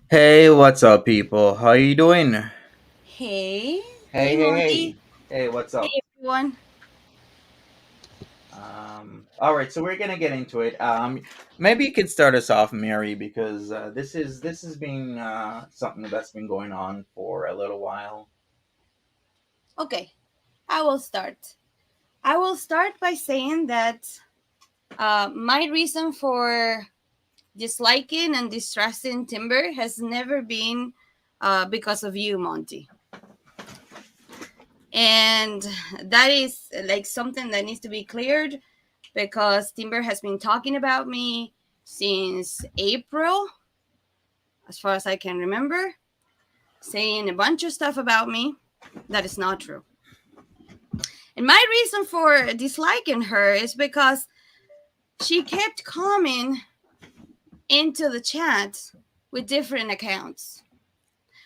Hey, what's up, people? How you doing? Hey, Hey, hey, hey, Monty. hey. Hey, what's up? Hey, everyone. All right, so we're gonna get into it. Maybe you could start us off, Mary, because this has been something that's been going on for a little while. Okay, I will start. I will start by saying that my reason for disliking and distrusting Timber has never been because of you, Monty. And that is like something that needs to be cleared because Timber has been talking about me since April, as far as I can remember, saying a bunch of stuff about me that is not true. And my reason for disliking her is because she kept coming into the chat with different accounts.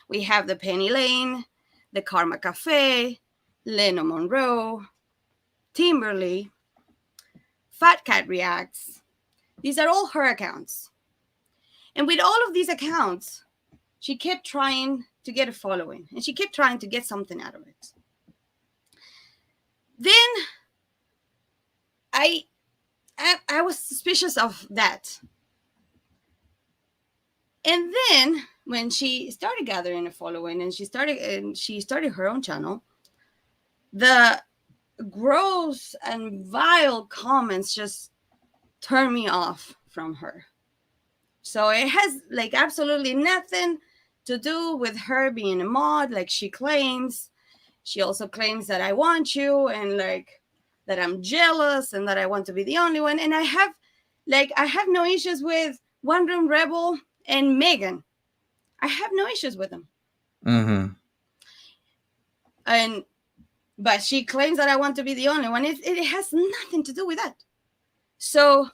We have the Penny Lane, the Karma Cafe, Leno Monroe, Timberleigh, Fat Cat Reacts. These are all her accounts. And with all of these accounts, she kept trying to get a following and she kept trying to get something out of it. Then I was suspicious of that. And then when she started gathering a following and she started her own channel, the gross and vile comments just turned me off from her. So it has like absolutely nothing to do with her being a mod like she claims. She also claims that I want you and like that I'm jealous and that I want to be the only one. And I have no issues with One Room Rebel and Megan. I have no issues with them. Mm-hmm. And but she claims that I want to be the only one. It has nothing to do with that. So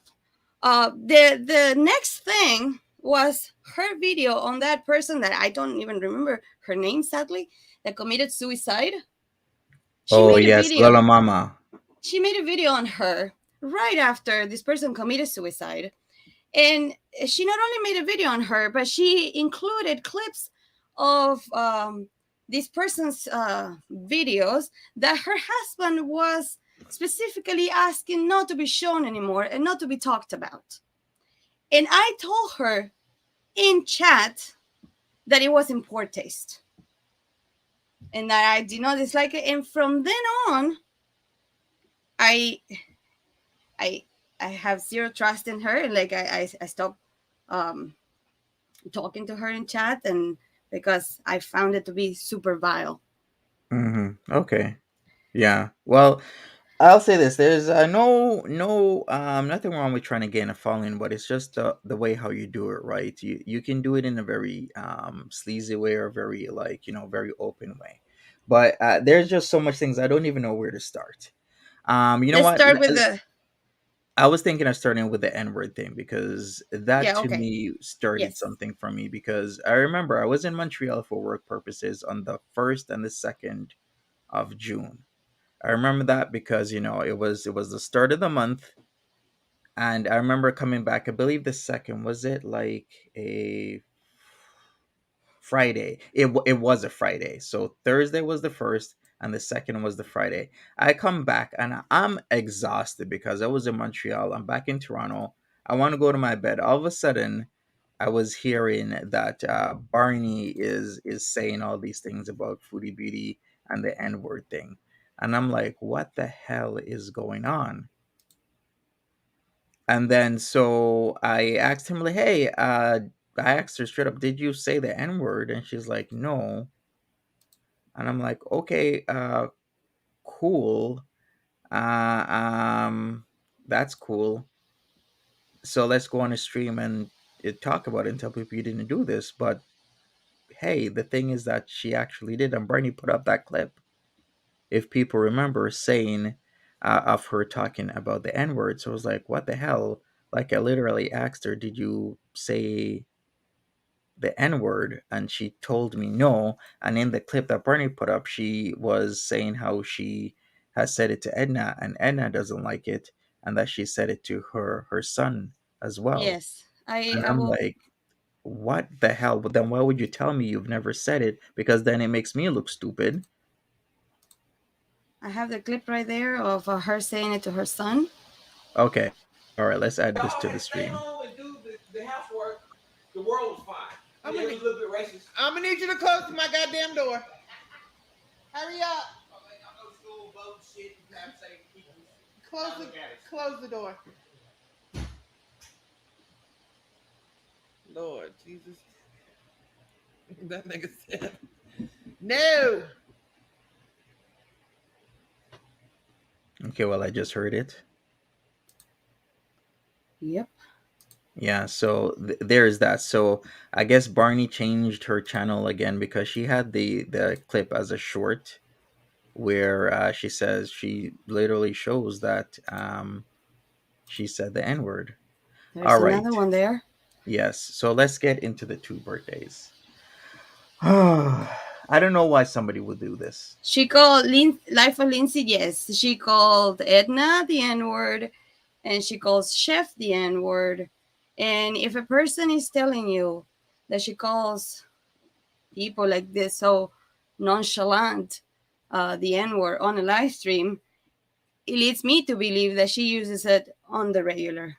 the next thing was her video on that person that I don't even remember her name, sadly, that committed suicide. She Oh made a yes, Lola video. Mama. She made a video on her right after this person committed suicide. And she not only made a video on her, but she included clips of this person's videos that her husband was specifically asking not to be shown anymore and not to be talked about. And I told her in chat that it was in poor taste and that I did not dislike it. And from then on, I I I have zero trust in her. Like I stopped um, talking to her in chat, and because I found it to be super vile. Mm-hmm. Okay. Yeah. Well, I'll say this: there's nothing wrong with trying to gain a following, but it's just the way how you do it, right? You can do it in a very sleazy way or very like very open way, but there's just so much things I don't even know where to start. You know Let's what? start with the I was thinking of starting with the N word thing because that yeah. to Okay. me started Yes. something for me because I remember I was in Montreal for work purposes on the 1st and the 2nd of June. I remember that because it was the start of the month, and I remember coming back. I believe the second was it like a Friday. It was a Friday. So Thursday was the first, and the second was the Friday. I come back and I'm exhausted because I was in Montreal. I'm back in Toronto. I want to go to my bed. All of a sudden, I was hearing that Barney is saying all these things about Foodie Beauty and the N word thing, and I'm like, what the hell is going on? And then so I asked him like, hey, I asked her straight up, did you say the N word? And she's like, no. And I'm like, okay, cool. Uh, um, that's cool. So let's go on a stream and talk about it and tell people you didn't do this. But hey, the thing is that she actually did. And Bernie put up that clip, if people remember, saying of her talking about the N word. So I was like, what the hell? Like, I literally asked her, did you say the N word? And she told me no. And in the clip that Bernie put up, she was saying how she has said it to Edna, and Edna doesn't like it, and that she said it to her son as well. Yes. I And I I'm will. like, what the hell? But then why would you tell me you've never said it? Because then it makes me look stupid. I have the clip right there of her saying it to her son. Okay. All right, let's add this Y'all to the can stay stream. home and do the housework. The world was fine. I'm It gonna, was a little bit racist. I'm gonna need you to close my goddamn door. Hurry up. I know school vote shit. You have to say people. Close the door. Lord Jesus. That nigga said no. Okay, well, I just heard it. Yep. Yeah, so there's that. So I guess Barney changed her channel again because she had the clip as a short where she says she literally shows that she said the N word. There's All right. another one there. Yes. So let's get into the two birthdays. I don't know why somebody would do this. She called Life of Lindsay. Yes. She called Edna the N word, and she calls Chef the N word. And if a person is telling you that she calls people like this so nonchalant the N word on a live stream, it leads me to believe that she uses it on the regular.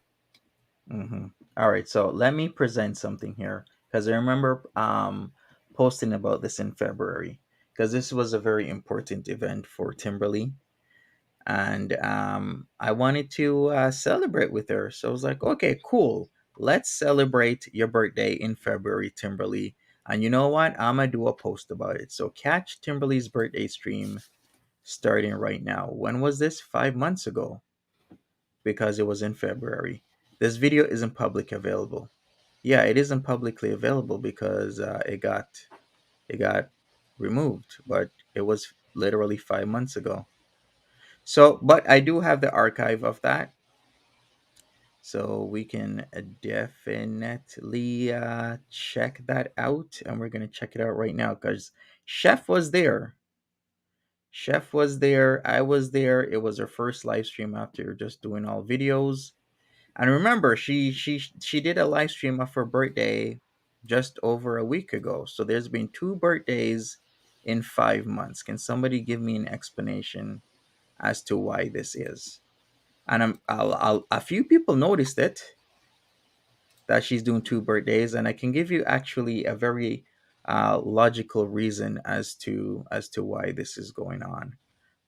Hmm. All right. So let me present something here because I remember posting about this in February because this was a very important event for Timberleigh, and I wanted to celebrate with her. So I was like, okay, cool. Let's celebrate your birthday in February, Timberleigh. And you know what? I'm gonna do a post about it. So catch Timberleigh's birthday stream starting right now. When was this? 5 months ago, because it was in February. This video isn't public available. Yeah, it isn't publicly available because it got removed, but it was literally 5 months ago. So, but I do have the archive of that, so we can definitely check that out, and we're gonna check it out right now because Chef was there. Chef was there. I was there. It was her first live stream after just doing all videos. And remember, she did a live stream of her birthday just over a week ago. So there's been two birthdays in 5 months. Can somebody give me an explanation as to why this is? And a few people noticed it, that she's doing two birthdays, and I can give you actually a very logical reason as to why this is going on.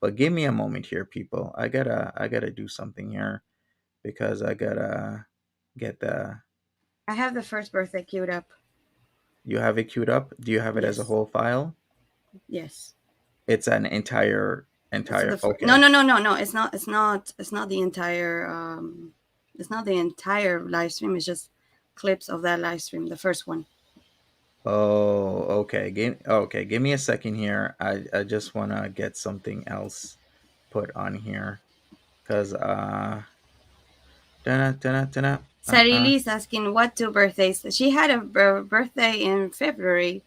But give me a moment here, people. I gotta do something here because I gotta get the. I have the first birthday queued up. You have it queued up. Do you have it as a Yes. whole file? Yes. It's an entire So the Okay. no, no, no, no, no. It's not. It's not. It's not the entire. It's not the entire live stream. It's just clips of that live stream. The first one. Oh, okay. Give me a second here. I just wanna get something else put on here because dun, dun, dun, Sarili is asking what two birthdays. She had a birthday in February.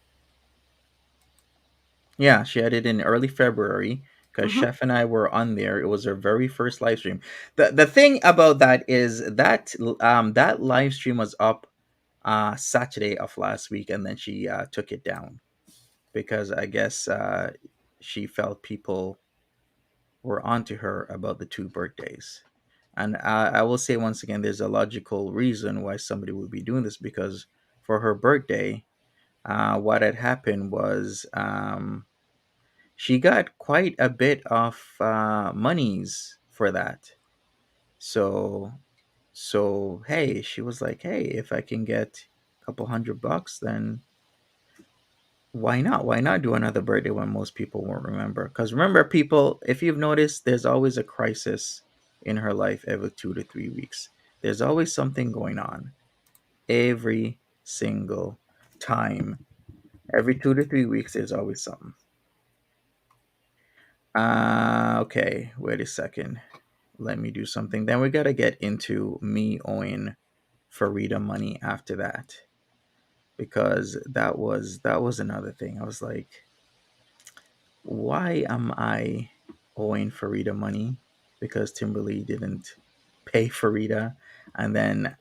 Yeah, she had it in early February because Mm-hmm. Chef and I were on there. It was her very first live stream. The thing about that is that that live stream was up Saturday of last week, and then she took it down because I guess she felt people were onto her about the two birthdays. And I will say once again, there's a logical reason why somebody would be doing this because for her birthday, what had happened was she got quite a bit of monies for that. So, hey, she was like, hey, if I can get a couple $100, then why not? Why not do another birthday when most people won't remember? Because remember, people, if you've noticed, there's always a crisis in her life every 2 to 3 weeks. There's always something going on every single time. Every 2 to 3 weeks, there's always something. Okay, wait a second. Let me do something. Then we gotta get into me owing Farida money after that because that was another thing. I was like, why am I owing Farida money? Because Timberleigh didn't pay Farida, and then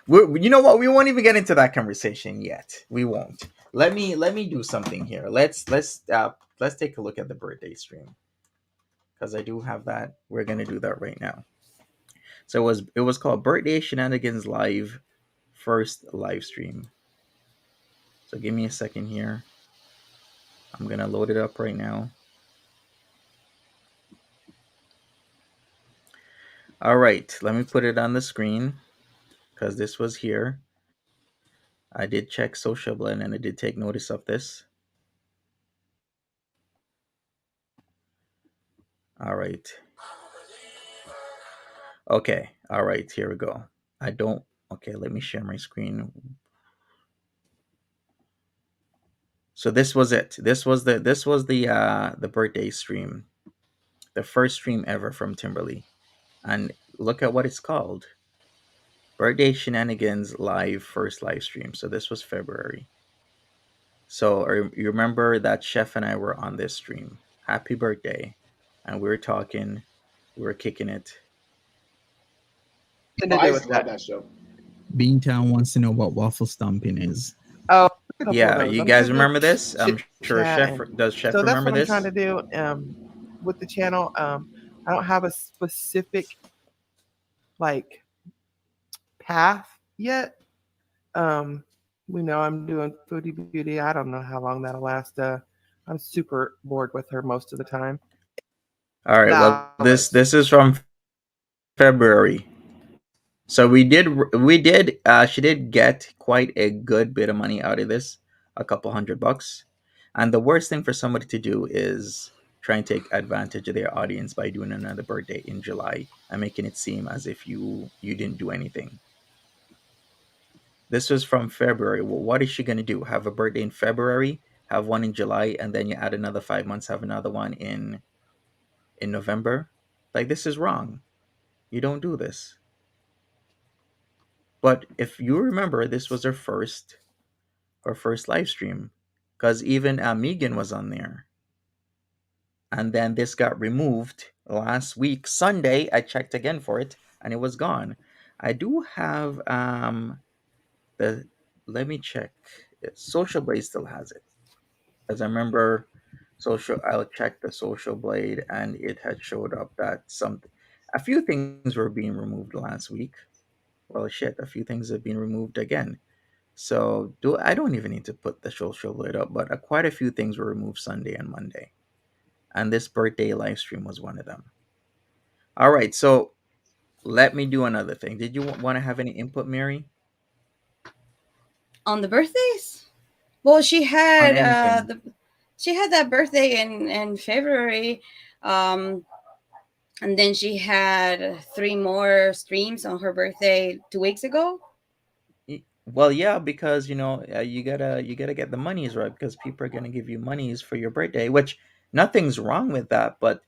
you know what? We won't even get into that conversation yet. We won't. Let me do something here. Let's take a look at the birthday stream because I do have that. We're gonna do that right now. So it was called Birthday Shenanigans Live, first live stream. So give me a second here. I'm gonna load it up right now. All right, let me put it on the screen because this was here. I did check Social Blend and I did take notice of this. All right. Okay. All right. Here we go. I don't. Okay. Let me share my screen. So this was it. This was the birthday stream, the first stream ever from Timberleigh, and look at what it's called. Birthday Shenanigans Live, first live stream. So this was February. So you remember that Chef and I were on this stream. Happy birthday, and we were talking, we were kicking it. Nothing to do with that. show. Beantown wants to know what waffle stomping is. Oh, I'm gonna pull Yeah, those. you I'm guys gonna remember this? I'm chit sure chat Chef and does. Chef so that's remember what I'm this? trying to do with the channel. I don't have a specific like path yet. We know I'm doing foodie beauty. I don't know how long that'll last. I'm super bored with her most of the time. All right. Well, this is from February. So we did. She did get quite a good bit of money out of this, a couple $100. And the worst thing for somebody to do is trying to take advantage of their audience by doing another birthday in July and making it seem as if you didn't do anything. This was from February. Well, what is she going to do? Have a birthday in February, have one in July, and then you add another 5 months, have another one in November? Like, this is wrong. You don't do this. But if you remember, this was her first live stream, because even Megan was on there. And then this got removed last week Sunday. I checked again for it, and it was gone. I do have the let me check. Social Blade still has it, as I remember. I'll check the Social Blade, and it had showed up that a few things were being removed last week. Well, shit, a few things have been removed again. So I don't even need to put the Social Blade up, but quite a few things were removed Sunday and Monday, and this birthday live stream was one of them. All right, so let me do another thing. Did you want to have any input, Mary, On the birthdays? Well, on anything? she had that birthday in February, um, and then she had 3 more streams on her birthday 2 weeks ago. Well, yeah, because you gotta get the monies right, because people are gonna give you monies for your birthday, which nothing's wrong with that, but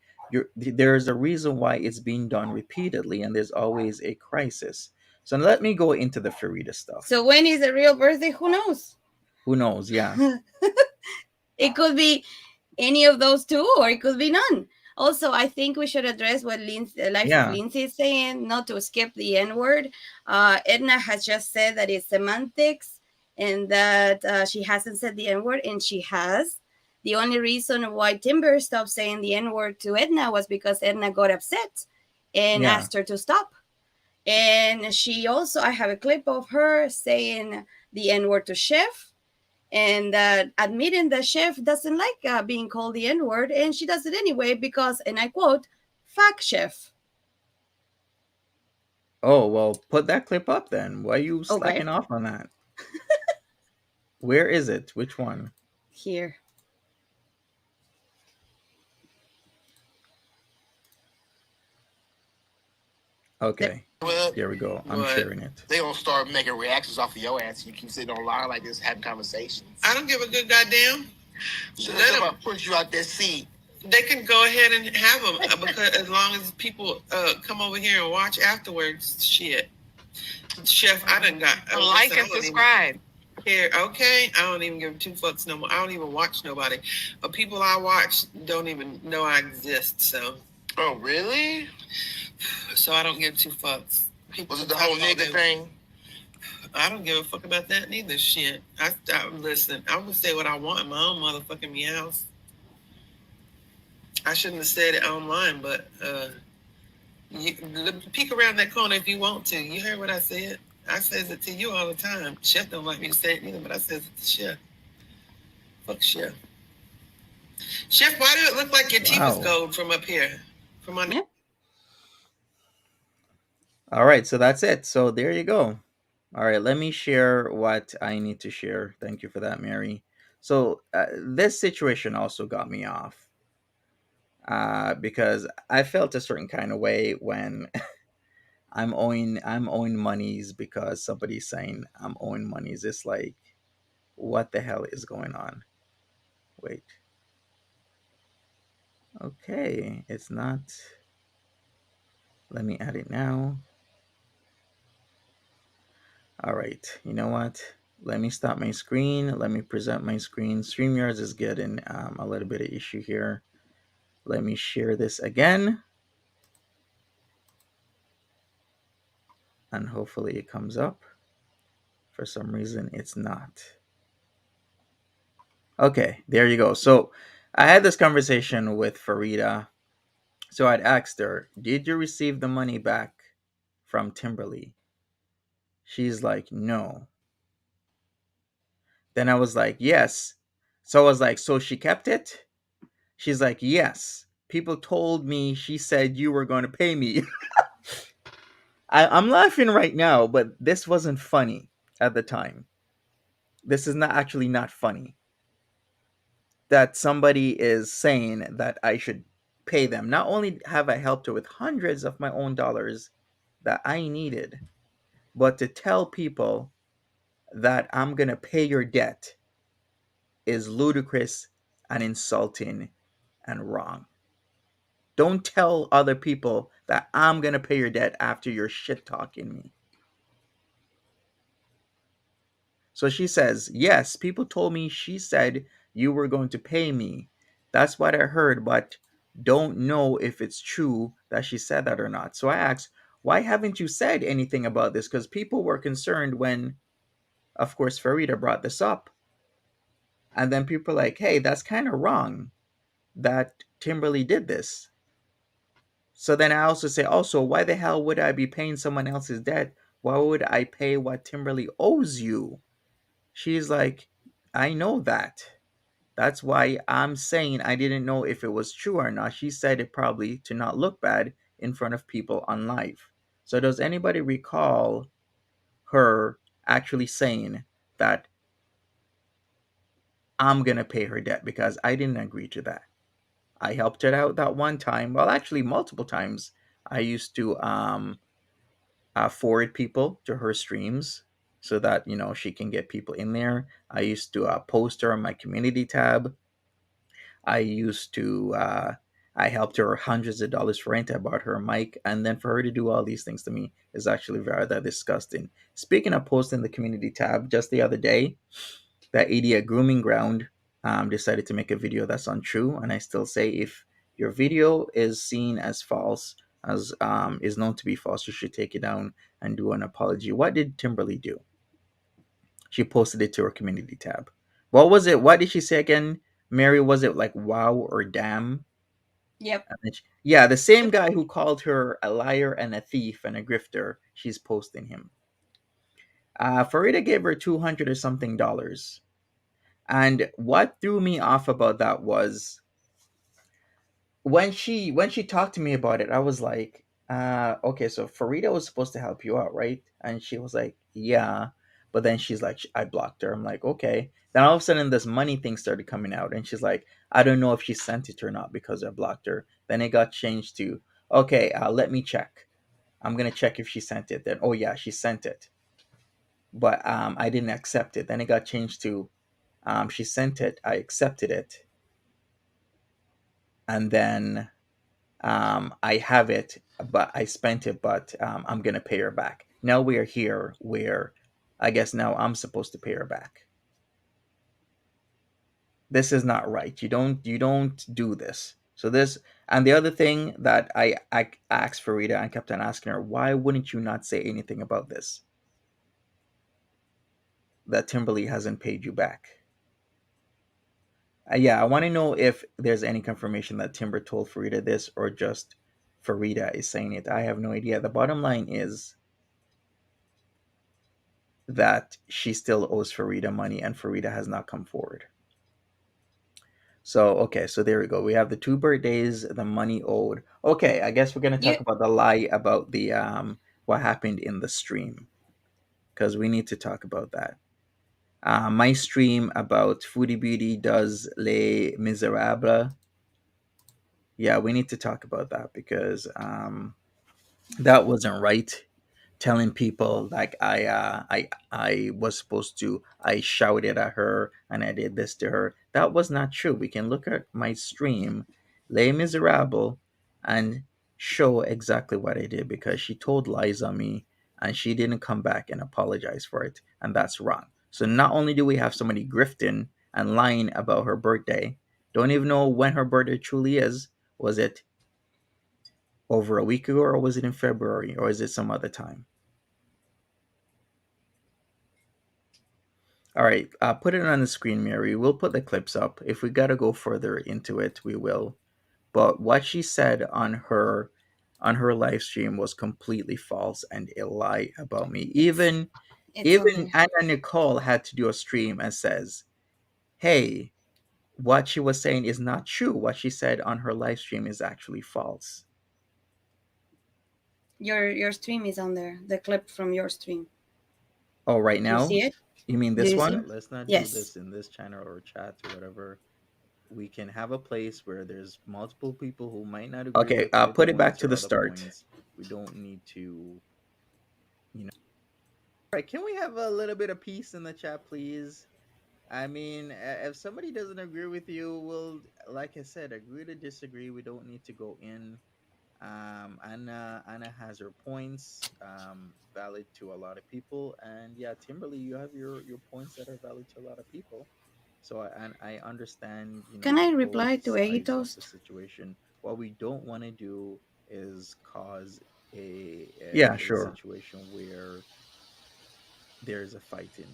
there's a reason why it's being done repeatedly, and there's always a crisis. So let me go into the Farida So stuff. when is the real birthday? Who knows? Who knows? Yeah, It could be any of those two, or it could be none. Also, I think we should address what Life of yeah, Lindsay is saying, not to skip the N word. Edna has just said that it's semantics, and that she hasn't said the N word, and she has. The only reason why Timber stopped saying the N word to Edna was because Edna got upset and yeah. asked her to stop. And she also, I have a clip of her saying the N word to Chef, and admitting that Chef doesn't like being called the N word, and she does it anyway because, and I quote, "fuck Chef." Oh, well, put that clip up then. Why are you Okay, slacking off on that? Where is it? Which one? here. Okay, Well, there we go. I'm but sharing it. they gonna start making reactions off of your ass. You keep sitting online like this, having conversations. I don't give a good goddamn. So Let let 'em- them push you out that seat. They can go ahead and have them because as long as people come over here and watch afterwards, shit. Chef, I done got Like and subscribe. Here, okay. I don't even give 2 fucks no more. I don't even watch nobody. People I watch don't even know I exist. So Oh, really? I don't give 2 fucks. Was it the whole nigga thing? I don't give a fuck about that neither. Shit. I listen. I'm gonna say what I want in my own motherfucking meows. I shouldn't have said it online, but you peek around that corner if you want to. You heard what I said. I says it to you all the time. Chef don't like me to say it either, but I says it to Chef. Fuck Chef. Chef, why do it look like your teeth is Wow. gold from up here? From under. Yeah. All right, so that's it. So there you go. All right, let me share what I need to share. Thank you for that, Mary. So this situation also got me off because I felt a certain kind of way when I'm owing monies because somebody's saying I'm owing monies. It's like, what the hell is going on? Wait. Okay, it's not. Let me add it now. All right, you know what? Let me stop my screen. Let me present my screen. StreamYards is getting a little bit of issue here. Let me share this again. And hopefully it comes up. For some reason, it's not. Okay, there you go. So I had this conversation with Farida. So I'd asked her, did you receive the money back from Timberleigh? She's like, no. Then I was like, yes. So I was like, so she kept it? She's like, yes. People told me she said you were going to pay me. I'm laughing right now, but this wasn't funny at the time. This is not actually not funny. that somebody is saying that I should pay them. Not only have I helped her with hundreds of my own dollars that I needed, but to tell people that I'm going to pay your debt is ludicrous and insulting and wrong. Don't tell other people that I'm going to pay your debt after you're shit talking me. So she says, yes, people told me she said you were going to pay me. That's what I heard, but don't know if it's true that she said that or not. So I asked, why haven't you said anything about this? Because people were concerned when, of course, Farida brought this up. And then people are like, hey, that's kind of wrong that Timberleigh did this. So then I also say, also, why the hell would I be paying someone else's debt? Why would I pay what Timberleigh owes you? She's like, I know that. That's why I'm saying I didn't know if it was true or not. She said it probably to not look bad in front of people on live. So does anybody recall her actually saying that I'm going to pay her debt because I didn't agree to that? I helped her out that one time. Well, actually, multiple times. I used to forward people to her streams so that she can get people in there. I used to post her on my community tab. I used to I helped her hundreds of dollars for rent. I bought her a mic, and then for her to do all these things to me is actually rather disgusting. Speaking of posting the community tab, just the other day, that idiot grooming ground decided to make a video that's untrue, and I still say if your video is seen as false, as is known to be false, you should take it down and do an apology. What did Timberleigh do? She posted it to her community tab. What was it? What did she say again? Mary, was it like wow or damn? Yep. Yeah, the same guy who called her a liar and a thief and a grifter, she's posting him. Farida gave her 200 or something dollars. And what threw me off about that was when she talked to me about it, I was like, okay, so Farida was supposed to help you out, right? And she was like, yeah. But then she's like, I blocked her. I'm like, okay. Then all of a sudden this money thing started coming out, and she's like, I don't know if she sent it or not because I blocked her. Then it got changed to, okay, let me check. I'm gonna check if she sent it. Then, oh yeah, she sent it, but I didn't accept it. Then it got changed to, she sent it, I accepted it, and then I have it, but I spent it, but I'm gonna pay her back. Now we are here where I guess now I'm supposed to pay her back. This is not right. You don't do this. So this, and the other thing that I asked Farida and kept on asking her, why wouldn't you not say anything about this? That Timberleigh hasn't paid you back. Yeah, I want to know if there's any confirmation that Timber told Farida this or just Farida is saying it. I have no idea. The bottom line is that she still owes Farida money and Farida has not come forward. So, okay, so there we go. We have the 2 birthdays, the money owed. Okay, I guess we're going to You talk about the lie about the what happened in the stream because we need to talk about that. My stream about Foodie Beauty does Les Miserables. Yeah, we need to talk about that because that wasn't right. Telling people like I was supposed to, I shouted at her and I did this to her. That was not true. We can look at my stream, Les Miserables, and show exactly what I did because she told lies on me and she didn't come back and apologize for it, and that's wrong. So not only do we have somebody grifting and lying about her birthday, don't even know when her birthday truly is. Was it over a week ago, or was it in February, or is it some other time? All right, put it on the screen, Mary. We'll put the clips up. If we got to go further into it, we will. But what she said on her live stream was completely false and a lie about me. Even it's on even there. Anna Nicole had to do a stream and says, "Hey, what she was saying is not true. What she said on her live stream is actually false." Your stream is on there. The clip from your stream. Oh, right Do you now? see it? You mean Do this you see? one? Let's not do Yes. this in this channel or chat or whatever. we can have a place where there's multiple people who might not agree Okay, with your Mm-hmm. viewpoints Mm-hmm. or Mm-hmm. other Mm-hmm. points. We don't need to, you know. All right, can we have a little bit of peace in the chat, please? I mean, if somebody doesn't agree with you, we'll, like I said, agree to disagree. We don't need to go in. Anna has her points, valid to a lot of people, and yeah, Timberly, you have your points that are valid to a lot of people. So and I understand, Can I both reply to Eggy sides of the Toast? situation. What we don't want to do is cause Yeah, a sure. situation where there's a fighting.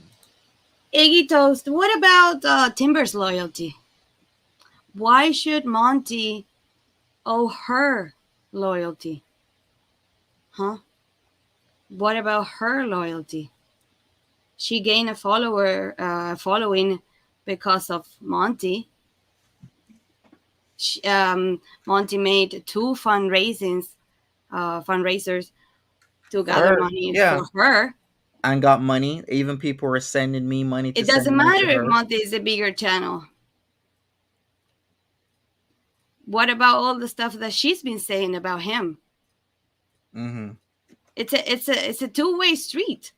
Eggy Toast, what about Timber's loyalty? Why should Monty owe her loyalty? Huh? What about her loyalty? She gained a following because of Monty. Monty made two fundraisers to For gather her, money yeah, for her. and got money. Even people were sending me money to It send doesn't money to matter if her. Monty is a bigger channel. What about all the stuff that she's been saying about him? Mm-hmm. It's a two-way street.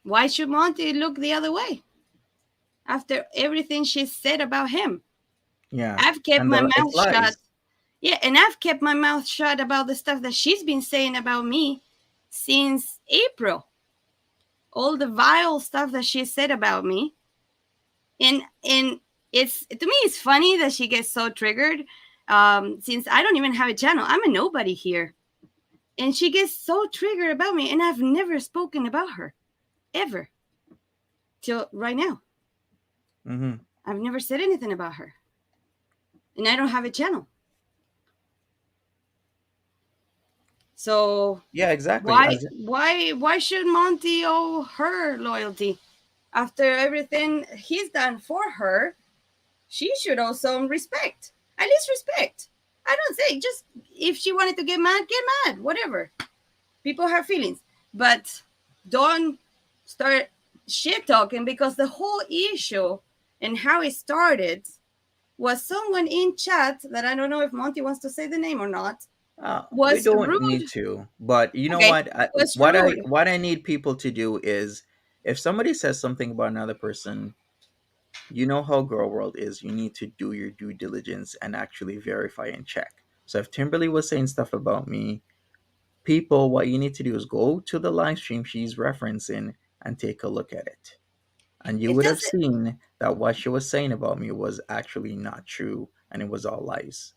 Why should Monty look the other way after everything she said about him? Yeah, I've kept and my it's mouth shut. lies. Yeah, and I've kept my mouth shut about the stuff that she's been saying about me since April. All the vile stuff that she said about me. And it's, to me, it's funny that she gets so triggered, since I don't even have a channel. I'm a nobody here. And she gets so triggered about me, and I've never spoken about her ever till right now. Mm-hmm. I've never said anything about her, and I don't have a channel. So Yeah, exactly. why should Monty owe her loyalty after everything he's done for her? She should owe some respect, at least respect. I don't say, just if she wanted to get mad, whatever. People have feelings, but don't start shit talking, because the whole issue and how it started was someone in chat that I don't know if Monty wants to say the name or not, We was don't need rude. to, but you know Okay, what? was rude. What I need people to do is, if somebody says something about another person, you know how girl world is. You need to do your due diligence and actually verify and check. So if Timberly was saying stuff about me, people, what you need to do is go to the live stream she's referencing and take a look at it. And you It would have doesn't. seen that what she was saying about me was actually not true and it was all lies.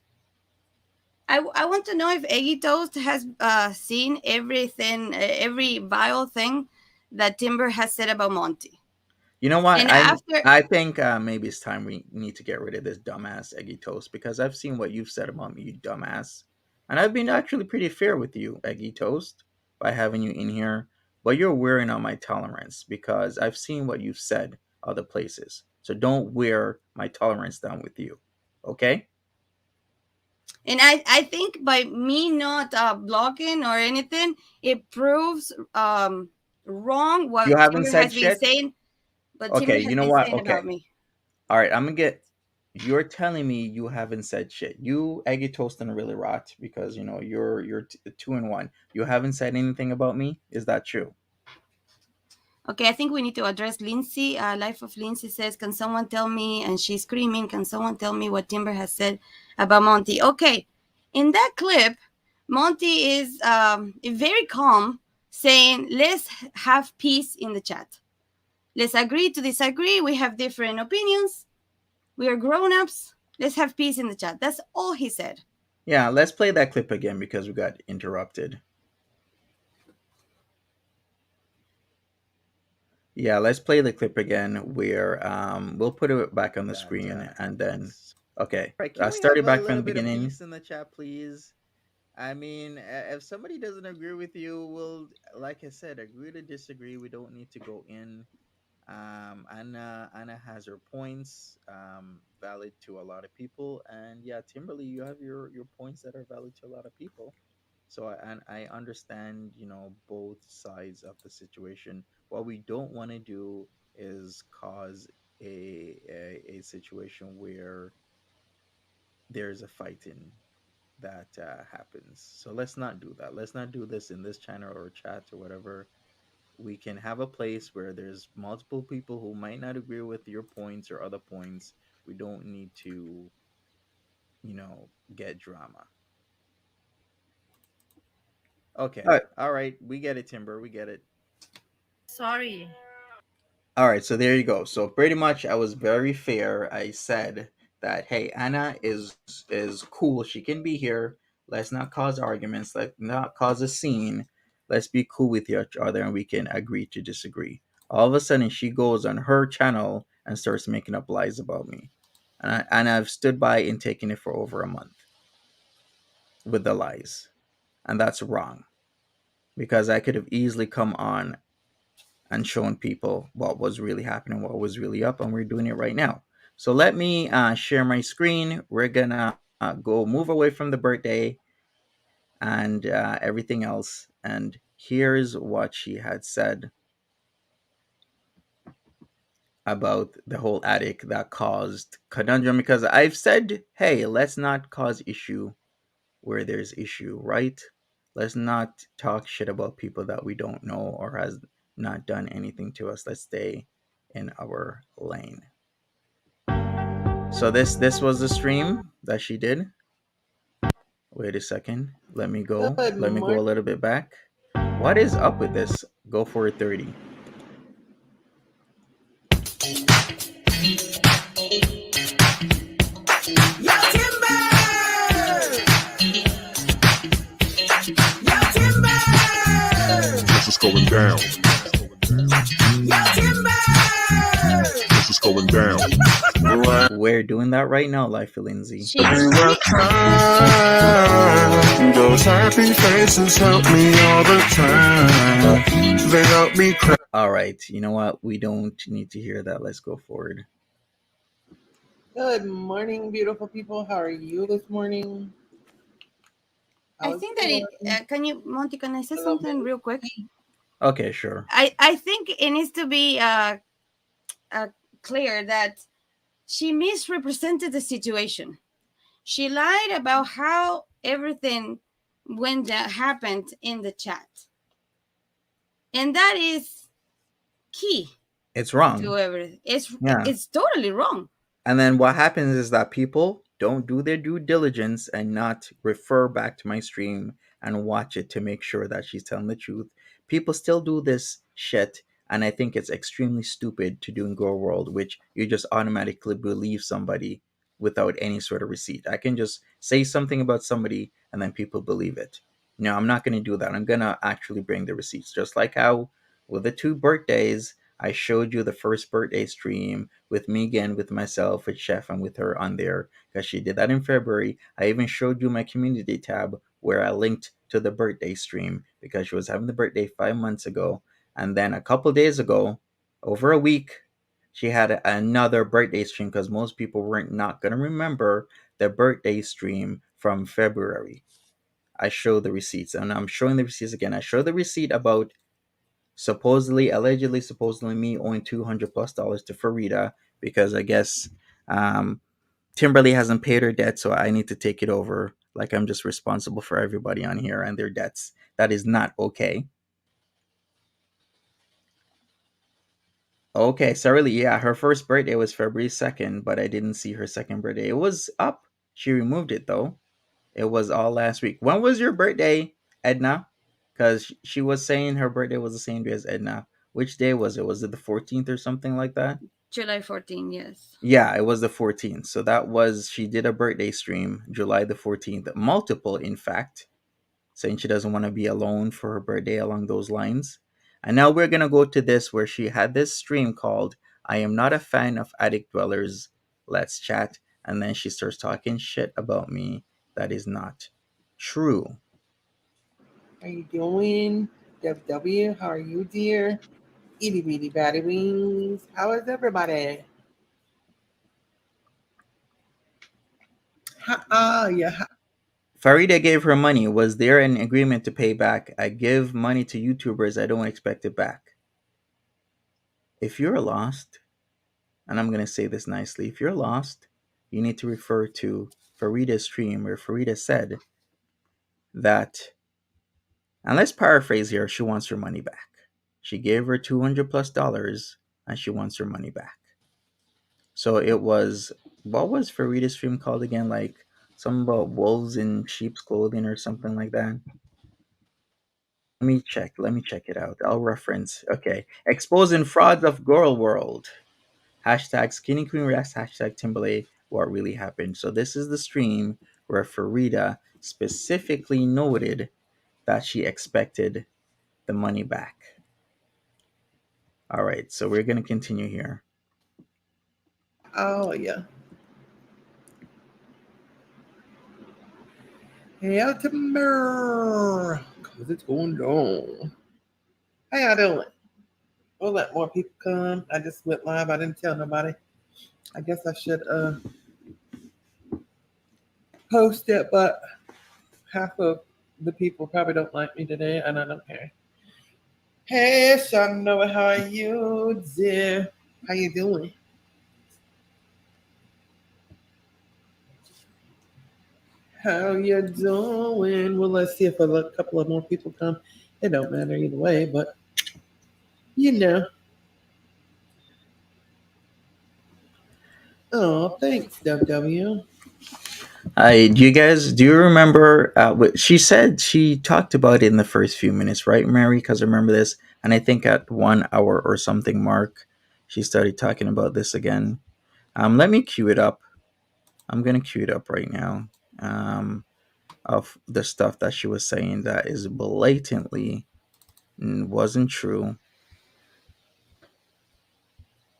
I want to know if Eggy Toast has seen everything, every vile thing that Timber has said about Monty. You know what? And after, I think maybe it's time we need to get rid of this dumbass Eggy Toast because I've seen what you've said about me, you dumbass, and I've been actually pretty fair with you, Eggy Toast, by having you in here. But you're wearing on my tolerance because I've seen what you've said other places. So don't wear my tolerance down with you, okay? I think by me not blocking or anything, it proves wrong You what haven't Timber said has been shit. saying. What Timber Okay, has you know been what? saying Okay, about me. all right, I'm gonna get. You're telling me you haven't said shit. You eggy toast and really rot because you're 2 in 1. You haven't said anything about me. Is that true? Okay, I think we need to address Lindsay. Life of Lindsay says, "Can someone tell me?" And she's screaming, "Can someone tell me what Timber has said about Monty?" Okay, in that clip, Monty is very calm, saying, "Let's have peace in the chat. Let's agree to disagree. We have different opinions. We are grown-ups. Let's have peace in the chat." That's all he said. Yeah, let's play that clip again because we got interrupted. Yeah, let's play the clip again where we'll put it back on the screen and then okay. All right, can we Start have it a back from Mm-hmm. the little bit of beginning. peace in the chat, please? I mean, if somebody doesn't agree with you, we'll, like I said, agree to disagree. We don't need to go in. Anna has her points, valid to a lot of people, and yeah, Timberly, you have your points that are valid to a lot of people. So and I understand, both sides of the situation. What we don't want to do is cause a situation where there's a fighting that happens. So let's not do that. Let's not do this in this channel or chat or whatever. We can have a place where there's multiple people who might not agree with your points or other points. We don't need to, get drama. Okay. All right. All right. We get it, Timber. We get it. Sorry. All right, so there you go. So pretty much, I was very fair. I said that, hey, Anna is cool. She can be here. Let's not cause arguments. Let's not cause a scene. Let's be cool with each other, and we can agree to disagree. All of a sudden, she goes on her channel and starts making up lies about me, and I've stood by and taken it for over a month with the lies, and that's wrong because I could have easily come on and showing people what was really happening, what was really up, and we're doing it right now. So let me share my screen. We're gonna go move away from the birthday and everything else. And here's what she had said about the whole attic that caused conundrum. Because I've said, hey, let's not cause issue where there's issue, right? Let's not talk shit about people that we don't know or has not done anything to us. Let's stay in our lane. So this was the stream that she did. Wait a second. Let me go. Good Let me go a morning. little bit back. What is up with this? Go for it 30. Yo, Timber! Yo, Timber! This is going down. Yo, Timber! This is going down. We're doing that right now, Life Lindsay. Those happy faces help me all the time. They help me cry. All right. You know what? We don't need to hear that. Let's go forward. Good morning, beautiful people. How are you this morning? I think that can you, Monty, can I say something real quick? Okay, sure. I think it needs to be clear that she misrepresented the situation. She lied about how everything happened in the chat. And that is key. It's wrong. To everything. It's totally wrong. And then what happens is that people don't do their due diligence and not refer back to my stream and watch it to make sure that she's telling the truth. People still do this shit, and I think it's extremely stupid to do in Girl World, which you just automatically believe somebody without any sort of receipt. I can just say something about somebody and then people believe it. No, I'm not going to do that. I'm going to actually bring the receipts. Just like how with the 2 birthdays, I showed you the first birthday stream with Megan, with myself, with Chef, and with her on there because she did that in February. I even showed you my community tab where I linked to the birthday stream because she was having the birthday 5 months ago. And then a couple days ago, over a week, she had another birthday stream because most people weren't not going to remember the birthday stream from February. I show the receipts, and I'm showing the receipts again. I show the receipt about supposedly me owing $200+ to Farida because I guess Timberleigh hasn't paid her debt, so I need to take it over. Like I'm just responsible for everybody on here and their debts. That is not okay. Okay, Sarili, yeah, her first birthday was February 2nd, but I didn't see her second birthday. It was up. She removed it though. It was all last week. When was your birthday, Edna? Because she was saying her birthday was the same day as Edna. Which day was it? Was it the 14th or something like that? July 14th, yes. Yeah, it was the 14th. So that was, she did a birthday stream, July the 14th. Multiple, in fact, saying she doesn't want to be alone for her birthday along those lines. And now we're going to go to this where she had this stream called, I am not a fan of attic dwellers. Let's chat. And then she starts talking shit about me. That is not true. How you doing? WW, how are you, dear? Itty bitty batty wings. How is everybody? Yeah. Farida gave her money. Was there an agreement to pay back? I give money to YouTubers. I don't expect it back. If you're lost, and I'm going to say this nicely, if you're lost, you need to refer to Farida's stream where Farida said that, and let's paraphrase here, she wants her money back. She gave her $200+ and she wants her money back. So it was, what was Farida's stream called again? Like something about wolves in sheep's clothing or something like that. Let me check it out. I'll reference. Okay. Exposing frauds of girl world. Hashtag skinny queen reacts, hashtag Timberleigh, what really happened. So this is the stream where Farida specifically noted that she expected the money back. All right, so we're going to continue here. Oh, yeah. Hey, Timber. Because it's going down. How y'all doing? We'll let more people come. I just went live. I didn't tell nobody. I guess I should post it, but half of the people probably don't like me today, and I don't care. Hey, Sean, know how are you, dear? How you doing? How you doing? Well, let's see if a couple of more people come. It don't matter either way, but you know. Oh, thanks, WW. Do you remember what she said? She talked about it in the first few minutes, right, Mary? Because I remember this, and I think at 1 hour or something mark, she started talking about this again. Let me cue it up. I'm gonna cue it up right now. Of the stuff that she was saying that is blatantly wasn't true,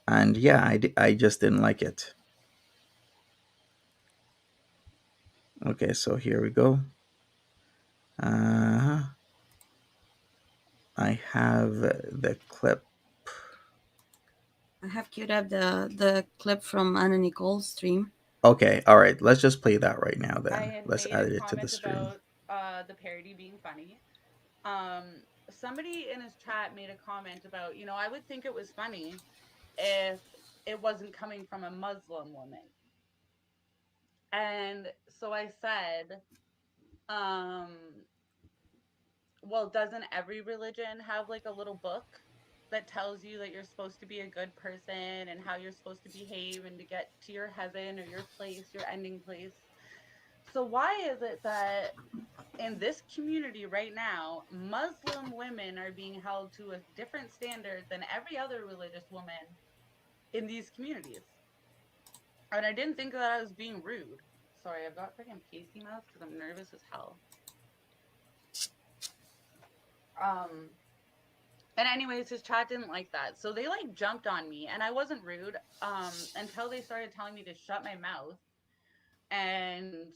and yeah, I just didn't like it. Okay, so here we go. I have the clip. I have queued up the clip from Anna Nicole's stream. Okay, all right. Let's just play that right now. I Then had let's made add a it to the comment stream. about the parody being funny. Somebody in his chat made a comment about, I would think it was funny if it wasn't coming from a Muslim woman. And so I said, well, doesn't every religion have like a little book that tells you that you're supposed to be a good person and how you're supposed to behave and to get to your heaven or your place, your ending place? So why is it that in this community right now, Muslim women are being held to a different standard than every other religious woman in these communities? And I didn't think that I was being rude. Sorry, I've got freaking pasty mouth because I'm nervous as hell. And anyways, his chat didn't like that. So they like jumped on me, and I wasn't rude until they started telling me to shut my mouth. And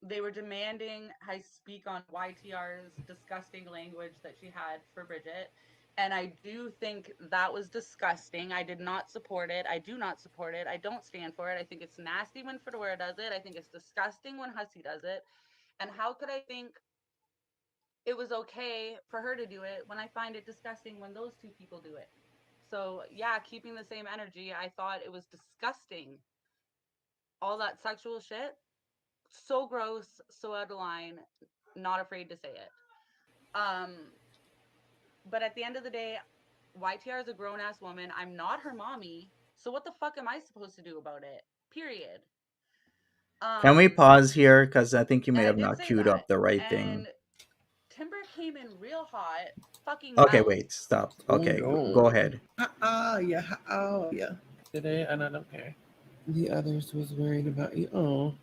they were demanding I speak on YTR's disgusting language that she had for Bridget. And I do think that was disgusting. I did not support it. I do not support it. I don't stand for it. I think it's nasty when Fedora does it. I think it's disgusting when Hussy does it. And how could I think it was okay for her to do it when I find it disgusting when those two people do it? So yeah, keeping the same energy, I thought it was disgusting. All that sexual shit, so gross, so out of line, not afraid to say it. But at the end of the day, YTR is a grown-ass woman. I'm not her mommy. So what the fuck am I supposed to do about it? Period. Can we pause here? Because I think you may And I have did not say queued that. up the right And thing. Timber came in real hot, fucking Okay, mouth. wait, stop. Okay, go ahead. Yeah. Today, and I don't care. The others was worried about you. Oh,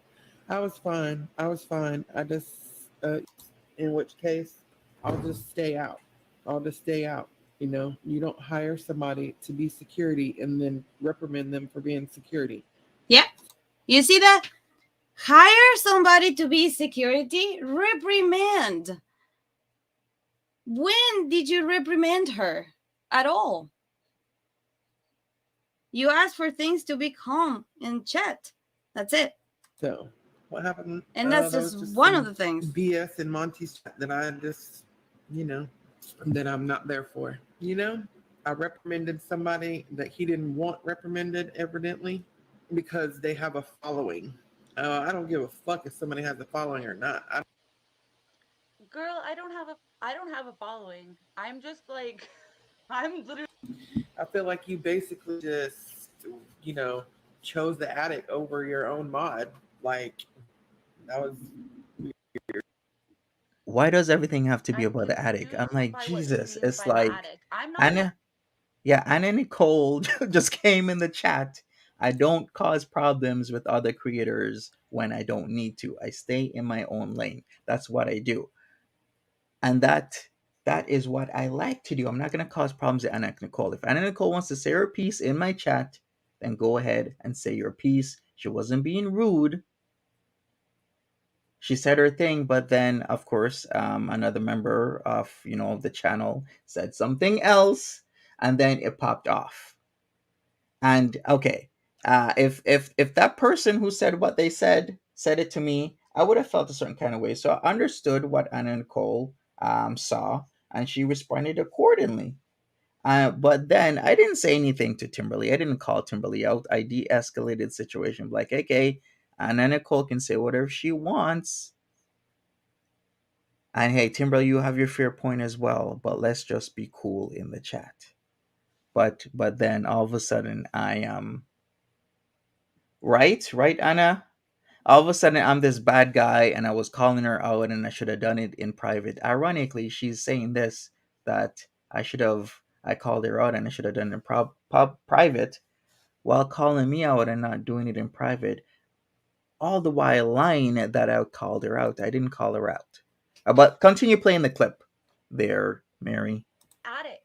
I was fine. I just, in which case, I'll just stay out. You know, you don't hire somebody to be security and then reprimand them for being security. Yeah. You see that? Hire somebody to be security, reprimand. When did you reprimand her at all? You asked for things to be calm in chat. That's it. So, what happened? And that's just one of the things. BS in Monty's chat that I just, that I'm not there for. I reprimanded somebody that he didn't want reprimanded, evidently, because they have a following. I don't give a fuck if somebody has a following or not. Girl, I don't have a following. I'm just like I'm literally I feel like you basically just, you know, chose the attic over your own mod. Like, that was Why does everything have to be I'm about the attic? I'm confused like, by what she Jesus. means It's by the like attic. I'm not the Anna, yeah, Anna Nicole just came in the chat. I don't cause problems with other creators when I don't need to. I stay in my own lane. That's what I do. And that is what I like to do. I'm not gonna cause problems with Anna Nicole. If Anna Nicole wants to say her piece in my chat, then go ahead and say your piece. She wasn't being rude. She said her thing, but then of course another member of the channel said something else, and then it popped off. And okay, if that person who said what they said it to me, I would have felt a certain kind of way. So I understood what Anna Nicole saw, and she responded accordingly. But then I didn't say anything to Timberleigh. I didn't call Timberleigh out. I de-escalated the situation, like, okay, Anna Nicole can say whatever she wants. And hey, Timberleigh, you have your fair point as well, but let's just be cool in the chat. But then all of a sudden I am right, Anna? All of a sudden I'm this bad guy and I was calling her out and I should have done it in private. Ironically, she's saying this, that I called her out and I should have done it in private, while calling me out and not doing it in private. All the while lying that I called her out. I didn't call her out. But continue playing the clip there, Mary. attic.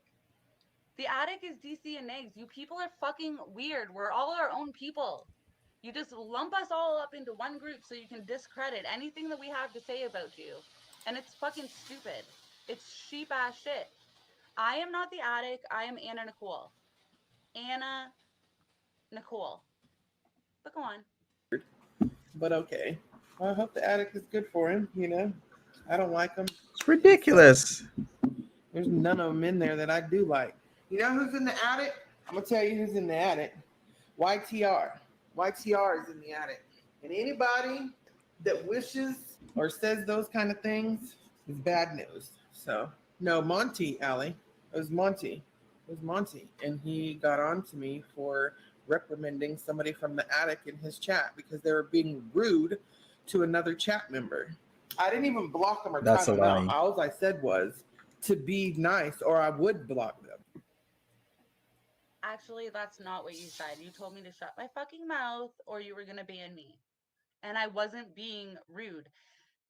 The attic is DC and eggs. You people are fucking weird. We're all our own people. You just lump us all up into one group so you can discredit anything that we have to say about you. And it's fucking stupid. It's sheep ass shit. I am not the attic. I am Anna Nicole. Anna Nicole. But go on. but okay. Well, I hope the attic is good for him, you know. I don't like him. It's ridiculous. There's none of them in there that I do like. You know who's in the attic? I'm going to tell you who's in the attic. YTR. YTR is in the attic. And anybody that wishes or says those kind of things is bad news. So, no, Monty, Allie. It was Monty. It was Monty. And he got on to me for reprimanding somebody from the attic in his chat because they were being rude to another chat member. I didn't even block them or That's time a them out. lie. All I said was to be nice or I would block them. Actually, that's not what you said. You told me to shut my fucking mouth or you were going to ban me. And I wasn't being rude.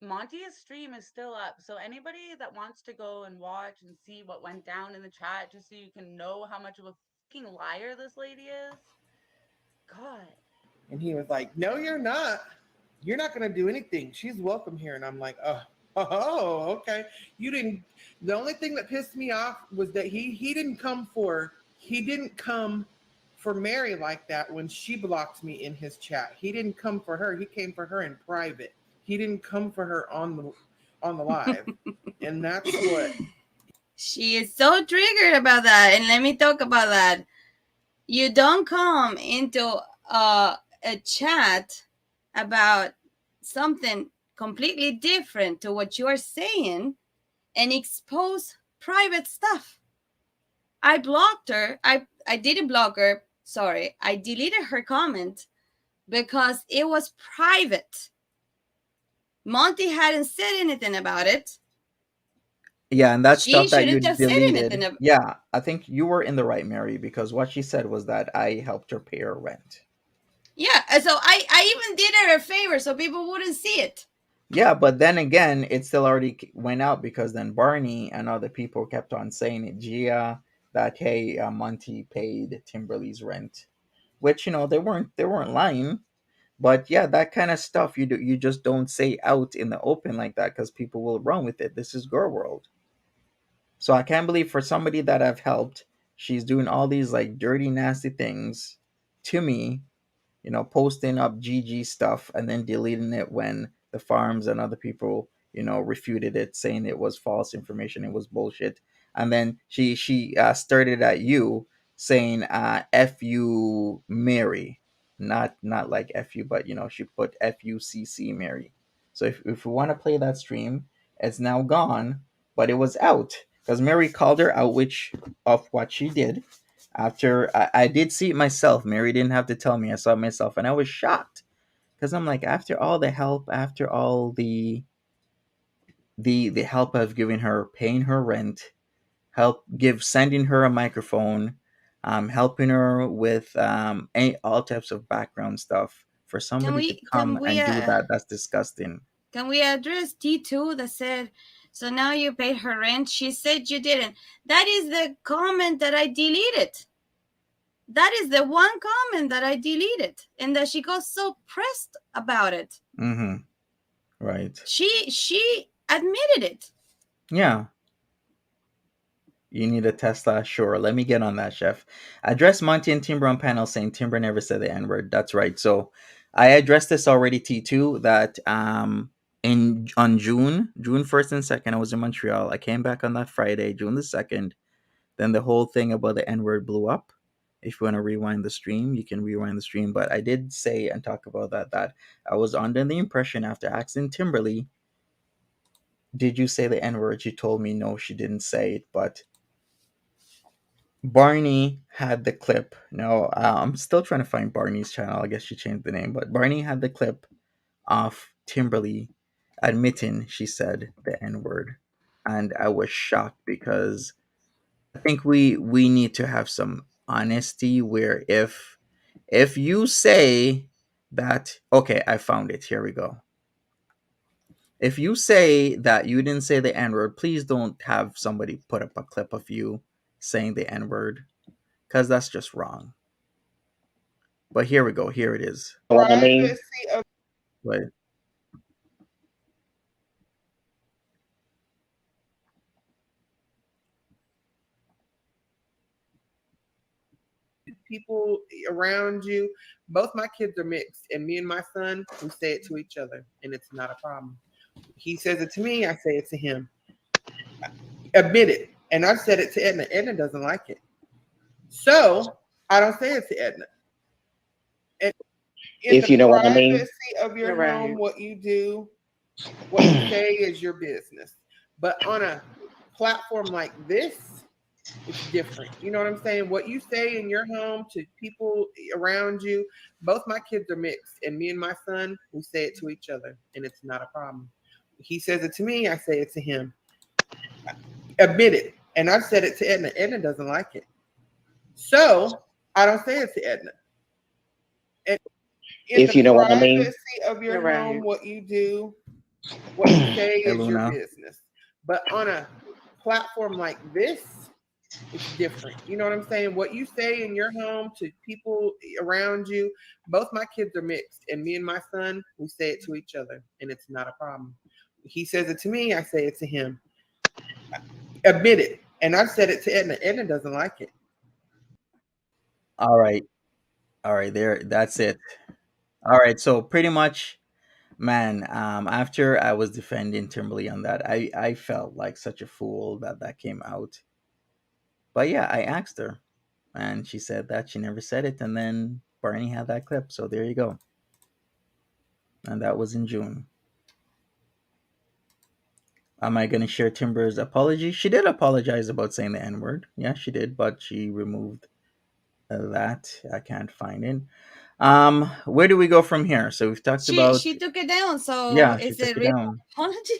Monty's stream is still up. So anybody that wants to go and watch and see what went down in the chat just so you can know how much of a fucking liar this lady is. God. And he was like, no, you're not. You're not going to do anything. She's welcome here. And I'm like, oh, okay. You didn't. The only thing that pissed me off was that he didn't come for Mary like that when she blocked me in his chat. He didn't come for her. He came for her in private. He didn't come for her on the live. And that's what. She is so triggered about that. And let me talk about that. You don't come into a chat about something completely different to what you are saying and expose private stuff. I blocked her. I didn't block her. Sorry. I deleted her comment because it was private. Monty hadn't said anything about it. Yeah, and that She stuff that you shouldn't have said anything deleted. about. Yeah, I think you were in the right, Mary, because what she said was that I helped her pay her rent. Yeah, so I even did her a favor so people wouldn't see it. Yeah, but then again, it still already went out because then Barney and other people kept on saying it. Gia, that hey, Monty paid Timberleigh's rent, which they weren't lying. But yeah, that kind of stuff you just don't say out in the open like that because people will run with it. This is girl world. So I can't believe for somebody that I've helped, she's doing all these like dirty, nasty things to me, posting up GG stuff and then deleting it when the farms and other people, refuted it, saying it was false information, it was bullshit. and then she started at you saying "f you Mary," not like "f you," but she put "fucc Mary." So if we want to play that stream, it's now gone, but it was out because Mary called her out, which of what she did. After I did see it myself, Mary didn't have to tell me. I saw it myself, and I was shocked because I'm like, after all the help, after all the help I've given her, paying her rent, sending her a microphone, helping her with all types of background stuff. For Can somebody to we come and do that, that's disgusting. can we address T2 that said, so now you paid her rent? She said you didn't. That is the comment that I deleted. That is the one comment that I deleted, and that she got so pressed about it. Mm-hmm. Right. She admitted it. Yeah. You need a Tesla? Sure. Let me get on that, chef. Address Monty and Timber on panel saying Timber never said the N word. That's right. So I addressed this already, T2, that in on June 1st and 2nd, I was in Montreal. I came back on that Friday, June the 2nd. Then the whole thing about the N word blew up. If you want to rewind the stream, you can rewind the stream. But I did say and talk about that I was under the impression after asking Timberleigh, did you say the N word? She told me no, she didn't say it, but Barney had the clip. Now, I'm still trying to find Barney's channel. I guess she changed the name, but Barney had the clip of Timberleigh admitting she said the N word, and I was shocked because I think we need to have some honesty. Where if you say that, okay, I found it. Here we go. If you say that you didn't say the N word, please don't have somebody put up a clip of you saying the N word, because that's just wrong. But here we go. Here it is. What I mean? Right. People around you. Both my kids are mixed, and me and my son, we say it to each other, and it's not a problem. He says it to me, I say it to him. Admit it. And I've said it to Edna. Edna doesn't like it. So I don't say it to Edna. And if you know what I mean. In the privacy of your home, what you do, what you say is your business. But on a platform like this, it's different. You know what I'm saying? What you say in your home to people around you, both my kids are mixed, and me and my son, we say it to each other, and it's not a problem. He says it to me, I say it to him. Admit it. And I've said it to Edna. Edna doesn't like it. So I don't say it to Edna. And if you know what I mean. Of your home, what you do, what you say is your business. But on a platform like this, it's different. You know what I'm saying? What you say in your home to people around you, both my kids are mixed, and me and my son, we say it to each other, and it's not a problem. He says it to me, I say it to him. Admit it. And I've said it to Edna. Edna doesn't like it. All right. There. That's it. All right. So pretty much, man. After I was defending Timberleigh on that, I felt like such a fool that came out. But yeah, I asked her, and she said that she never said it, and then Barney had that clip. So there you go. And that was in June. Am I going to share Timber's apology? She did apologize about saying the N word. Yeah, she did, but she removed that. I can't find it. Where do we go from here? So we've talked about. She took it down. So yeah, she is took it it real down. apology?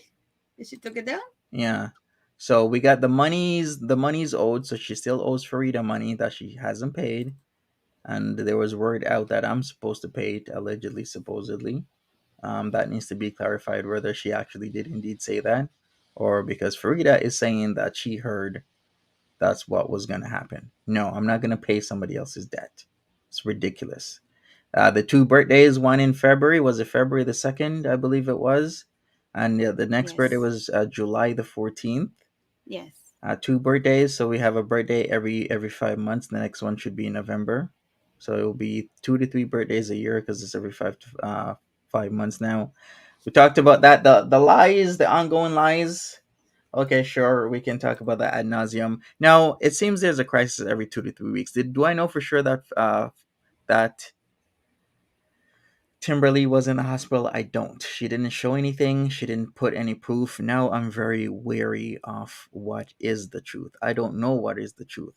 She took it down. Yeah. So we got the money's owed. So she still owes Farida money that she hasn't paid, and there was word out that I'm supposed to pay it, allegedly, supposedly. That needs to be clarified whether she actually did indeed say that, or because Farida is saying that she heard that's what was going to happen. No, I'm not going to pay somebody else's debt. It's ridiculous. The two birthdays, one in February, was it February the 2nd, I believe it was, and the next birthday was July the 14th. Yes. Two birthdays, so we have a birthday every 5 months. The next one should be in November, so it will be 2 to 3 birthdays a year because it's every 5 months now. We talked about that, the lies, the ongoing lies Okay, sure, we can talk about that ad nauseum. Now, it seems there's a crisis every 2 to 3 weeks. Do I know for sure that that Timberleigh was in the hospital? I don't. She didn't show anything. She didn't put any proof. Now I'm very wary of what is the truth. I don't know what is the truth.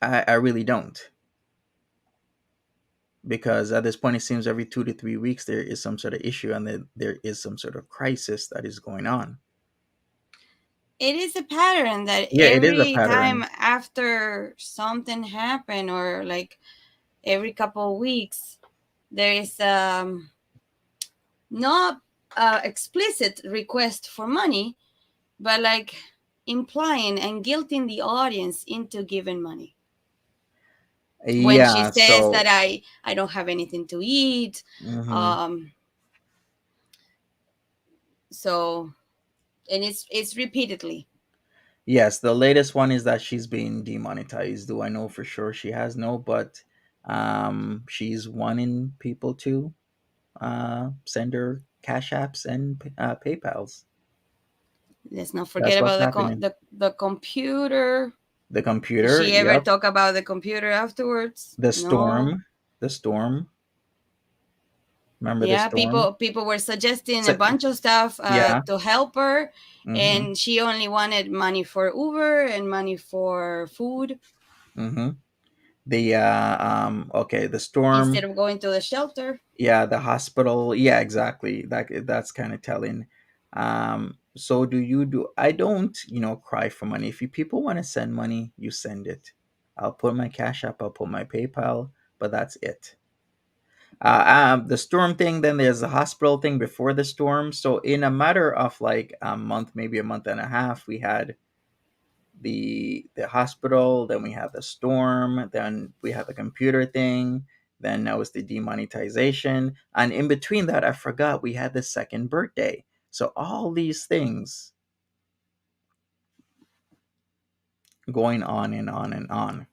I really don't. Because at this point, it seems every 2 to 3 weeks there is some sort of issue and there is some sort of crisis that is going on. It is a pattern that Yeah, it is a every time pattern. after something happened, or like every couple of weeks, there is not explicit request for money, but like implying and guilting the audience into giving money. When she Yeah, says that so I don't have anything to eat, mhm. so, and it's repeatedly. Yes, the latest one is that she's being demonetized. Do I know for sure she has? No, but she's wanting people to send her cash apps and PayPal's. Let's not That's forget what's about happening. the computer. The Did computer, she ever yep. talk about the computer afterwards? The No. storm, the storm. Remember the Yeah, storm? people were suggesting a So, bunch of stuff yeah. to help her, Mm-hmm. and she only wanted money for Uber and money for food Mm-hmm. The okay, the instead storm. of going to the shelter. Yeah, the hospital. Yeah, exactly. That's kind of telling. So do I don't, cry for money. If you people want to send money, you send it. I'll put my Cash App, I'll put my PayPal, but that's it. The storm thing, then there's the hospital thing before the storm. So in a matter of like a month, maybe a month and a half, we had the hospital, then we had the storm, then we had the computer thing, then now it's the demonetization, and in between that, I forgot we had the second birthday. So all these things going on and on and on.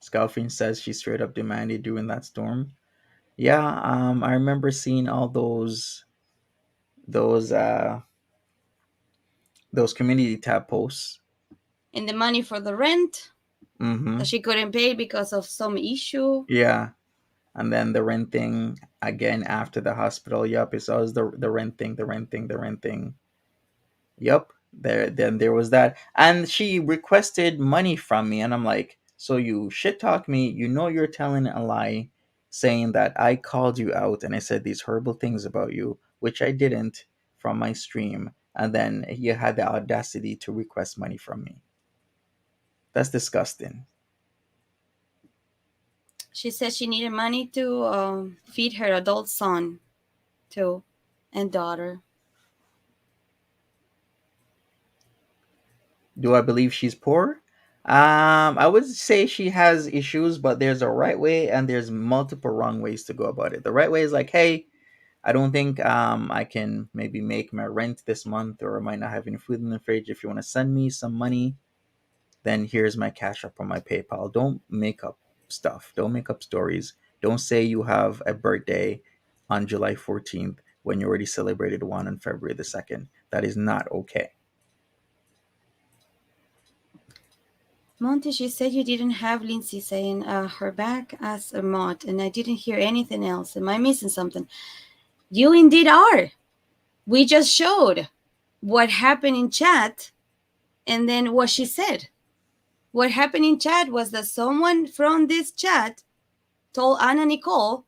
Scoutfiend says she straight up demanded during that storm. Yeah, I remember seeing all those uh those community tab posts. And the money for the rent Mm-hmm. that she couldn't pay because of some issue. Yeah, and then the rent thing again after the hospital. Yup, it's always the rent thing, the rent thing, the rent thing. Yup, then there was that, and she requested money from me, and I'm like, so you shit talk me, you're telling a lie, saying that I called you out and I said these horrible things about you, which I didn't, from my stream, and then you had the audacity to request money from me. That's disgusting. She said she needed money to feed her adult son too, and daughter. Do I believe she's poor? I would say she has issues, but there's a right way and there's multiple wrong ways to go about it. The right way is like, hey, I don't think I can maybe make my rent this month, or I might not have any food in the fridge. If you want to send me some money, then here's my Cash App or my PayPal. Don't make up stuff. Don't make up stories. Don't say you have a birthday on July 14th when you already celebrated one on February the 2nd. That is not okay. Monty, she said you didn't have Lindsay saying her back as a mod, and I didn't hear anything else. Am I missing something? You indeed are. We just showed what happened in chat and then what she said. What happened in chat was that someone from this chat told Anna Nicole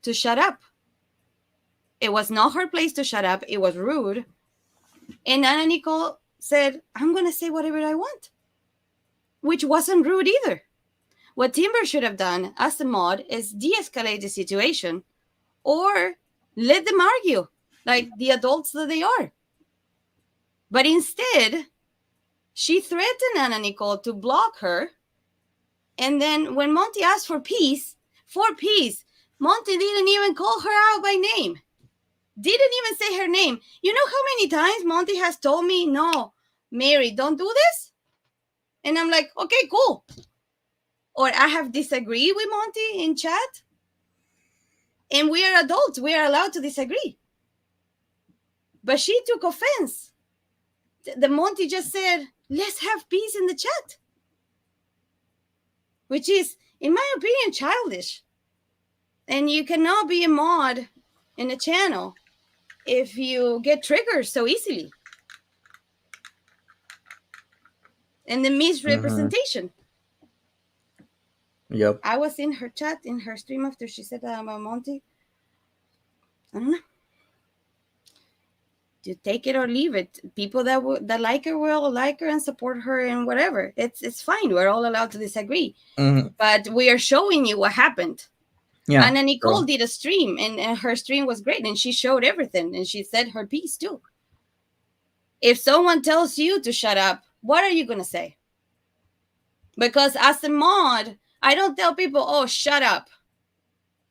to shut up. It was not her place to shut up. It was rude. And Anna Nicole said, I'm going to say whatever I want, which wasn't rude either. What Timber should have done as a mod is de-escalate the situation or let them argue like the adults that they are. But instead, she threatened Anna Nicole to block her. And then when Monty asked for peace, Monty didn't even call her out by name. Didn't even say her name. You know how many times Monty has told me, no, Mary, don't do this? And I'm like, okay, cool. Or I have disagreed with Monty in chat. And we are adults. We are allowed to disagree. But she took offense. The Monty just said, let's have peace in the chat, which is, in my opinion, childish. And you cannot be a mod in a channel if you get triggered so easily. And the misrepresentation. Yep. I was in her chat, in her stream after she said that about Monty. I don't know. You take it or leave it. People that like her will like her and support her and whatever. It's fine. We're all allowed to disagree. But we are showing you what happened. Yeah. And then Nicole did a stream, and her stream was great, and she showed everything, and she said her piece too. If someone tells you to shut up, what are you going to say? Because as a mod, I don't tell people, oh, shut up.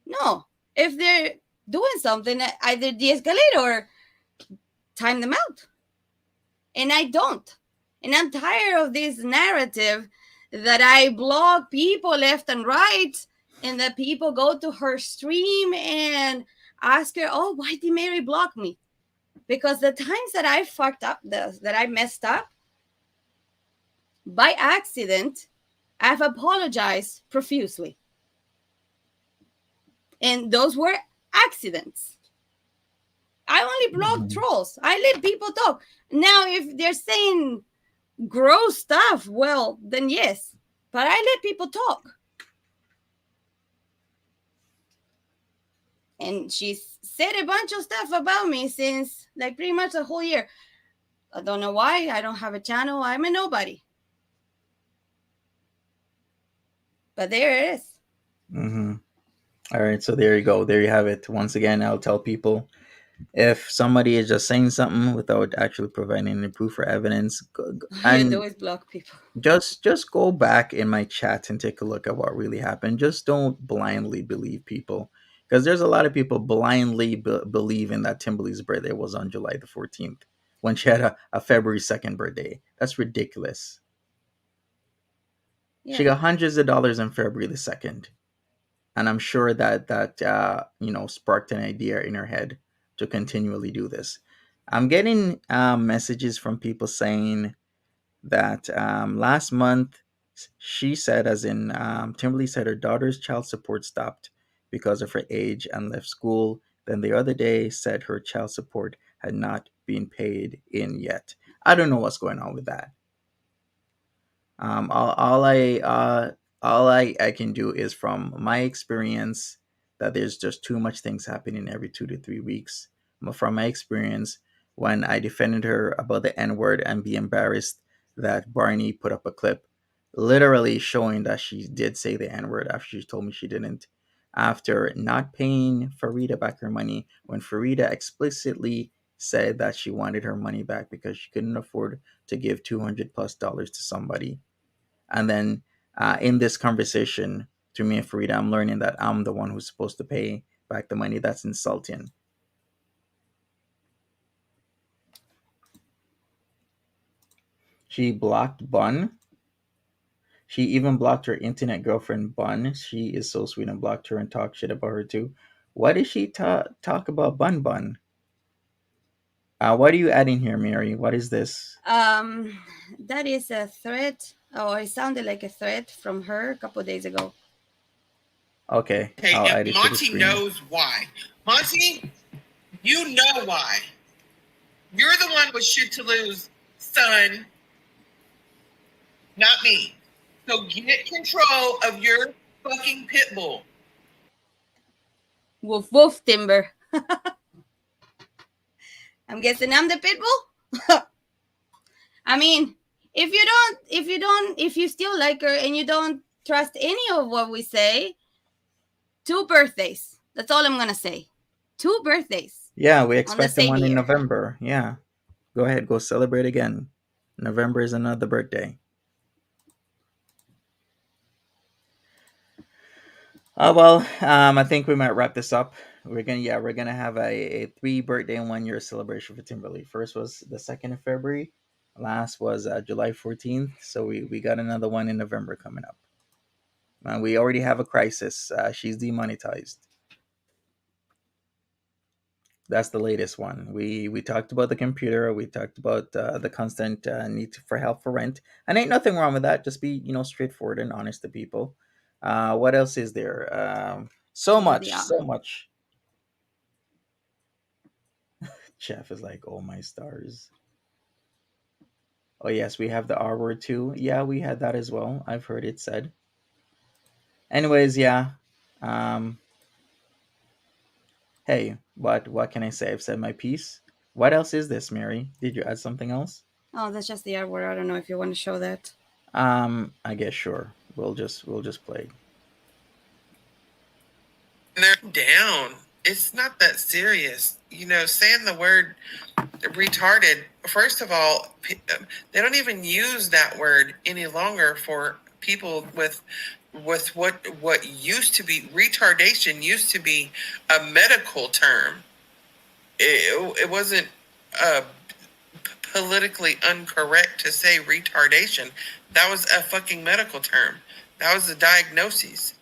No. If they're doing something, either de-escalate or time them out. And I don't. And I'm tired of this narrative that I block people left and right, and that people go to her stream and ask her, oh, why did Mary block me? Because the times that I fucked up, that I messed up, by accident, I've apologized profusely. And those were accidents. I only block trolls. I let people talk. Now, if they're saying gross stuff, well, then yes. But I let people talk. And she's said a bunch of stuff about me since like pretty much the whole year. I don't know why. I don't have a channel. I'm a nobody. But there it is. All right, so there you go. There you have it. Once again, I'll tell people, if somebody is just saying something without actually providing any proof or evidence, And always block people. Just go back in my chat and take a look at what really happened. Just don't blindly believe people, because there's a lot of people blindly believing that Timberleigh's birthday was on July the 14th when she had a February 2nd birthday. That's ridiculous. Yeah. She got hundreds of dollars on February the 2nd. And I'm sure that sparked an idea in her head to continually do this. I'm getting messages from people saying that last month, she said, as in Timberleigh said, her daughter's child support stopped because of her age and left school. Then the other day said her child support had not been paid in yet. I don't know what's going on with that. All I can do is, from my experience, that there's just too much things happening every 2 to 3 weeks. From my experience, when I defended her about the N-word and be embarrassed that Barney put up a clip literally showing that she did say the N-word after she told me she didn't, after not paying Farida back her money, when Farida explicitly said that she wanted her money back because she couldn't afford to give $200+ to somebody. And then in this conversation to me and Farida, I'm learning that I'm the one who's supposed to pay back the money. That's insulting. She blocked Bun. She even blocked her internet girlfriend Bun. She is so sweet, and blocked her and talked shit about her too. Why did she talk about Bun Bun? What are you adding here, Mary? What is this? That is a threat. Oh, it sounded like a threat from her a couple of days ago. Okay. Hey, Monty knows why. Monty, you know why. You're the one with shit to lose, son. Not me. So get control of your fucking pit bull. Woof woof, Timber. I'm guessing I'm the pit bull. I mean, if you still like her and you don't trust any of what we say, 2 birthdays. That's all I'm gonna say. 2 birthdays. Yeah, we expect one in November. Yeah. Go ahead, go celebrate again. November is another birthday. I think we might wrap this up. We're gonna have a 3 birthday and 1 year celebration for Timberleigh. First was the 2nd of February. Last was July 14th. So we got another one in November coming up. We already have a crisis. She's demonetized. That's the latest one. We talked about the computer. We talked about the constant need for help for rent, and ain't nothing wrong with that. Just be straightforward and honest to people. What else is there? So Yeah, the much, so much. Chef is like, oh my stars. Oh yes, we have the R word too. Yeah, we had that as well. I've heard it said. Anyways, yeah. Um, hey, what can I say? I've said my piece. What else is this, Mary? Did you add something else? Oh, that's just the R word. I don't know if you want to show that. I guess sure. We'll just play. They're down. It's not that serious. Saying the word retarded, first of all, they don't even use that word any longer for people with what used to be retardation used to be a medical term. It wasn't uh, politically incorrect to say retardation. That was a fucking medical term. That was the diagnosis.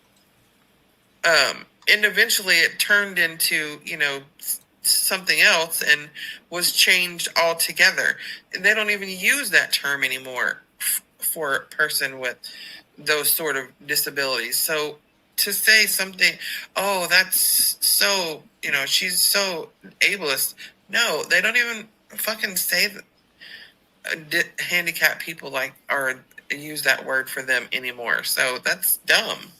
And eventually it turned into, something else and was changed altogether. And they don't even use that term anymore for a person with those sort of disabilities. So to say something, oh, that's so, she's so ableist. No, they don't even fucking say that handicapped people or use that word for them anymore. So that's dumb.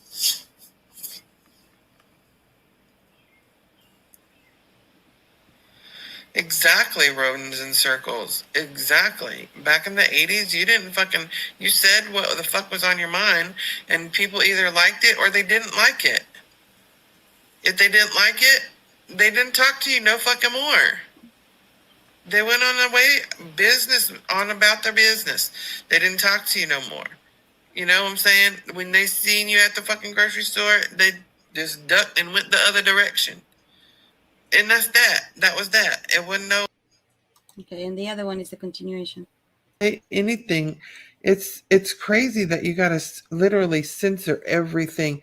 Exactly, rodents in circles. Exactly. Back in the 80s, you said what the fuck was on your mind, and people either liked it or they didn't like it. If they didn't like it, they didn't talk to you no fucking more. They went on their way, on about their business. They didn't talk to you no more. You know what I'm saying? When they seen you at the fucking grocery store, they just ducked and went the other direction. And that's that. That was that. It wasn't no... Okay, and the other one is the continuation. Anything. It's crazy that you gotta literally censor everything.